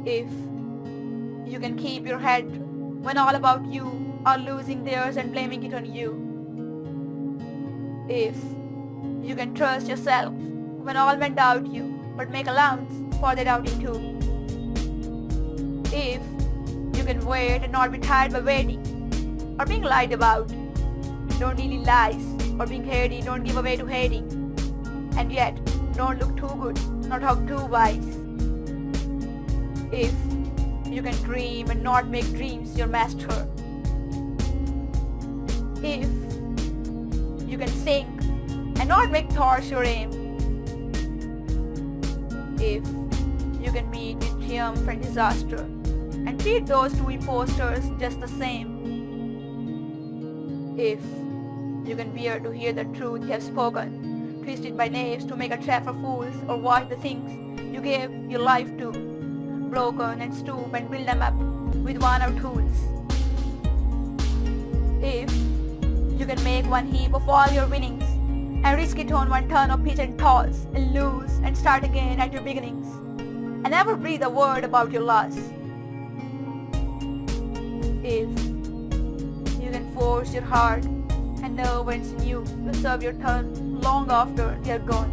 If you can keep your head when all about you are losing theirs and blaming it on you. If you can trust yourself when all men doubt you but make allowance for their doubting too. If you can wait and not be tired by waiting or being lied about, don't really lies, or being heady, don't give away to hating, and yet don't look too good, not talk too wise. If you can dream and not make dreams your master. If you can sing and not make thoughts your aim. If you can meet with triumph and disaster and treat those two impostors just the same. If you can bear to hear the truth you have spoken, twisted by knaves to make a trap for fools, or watch the things you gave your life to, broken and stoop and build them up with worn-out tools. If you can make one heap of all your winnings and risk it on one ton of pitch and toss and lose and start again at your beginnings and never breathe a word about your loss. If you can force your heart and nerve and sinew to serve your turn long after they are gone,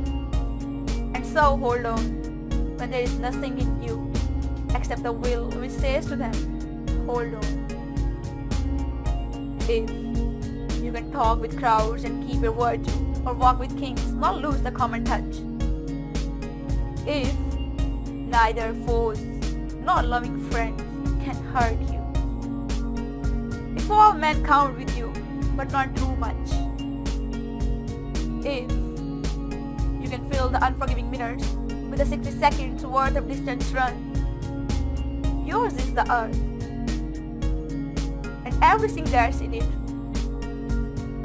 and so hold on when there is nothing in you except the will which says to them, hold on. If you can talk with crowds and keep your virtue, or walk with kings, not lose the common touch. If neither foes nor loving friends can hurt you. If all men count with you, but not too much. If you can fill the unforgiving minutes with a 60 seconds worth of distance run. Yours is the earth, and everything that's in it,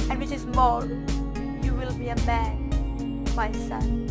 and which is more, you will be a man, my son.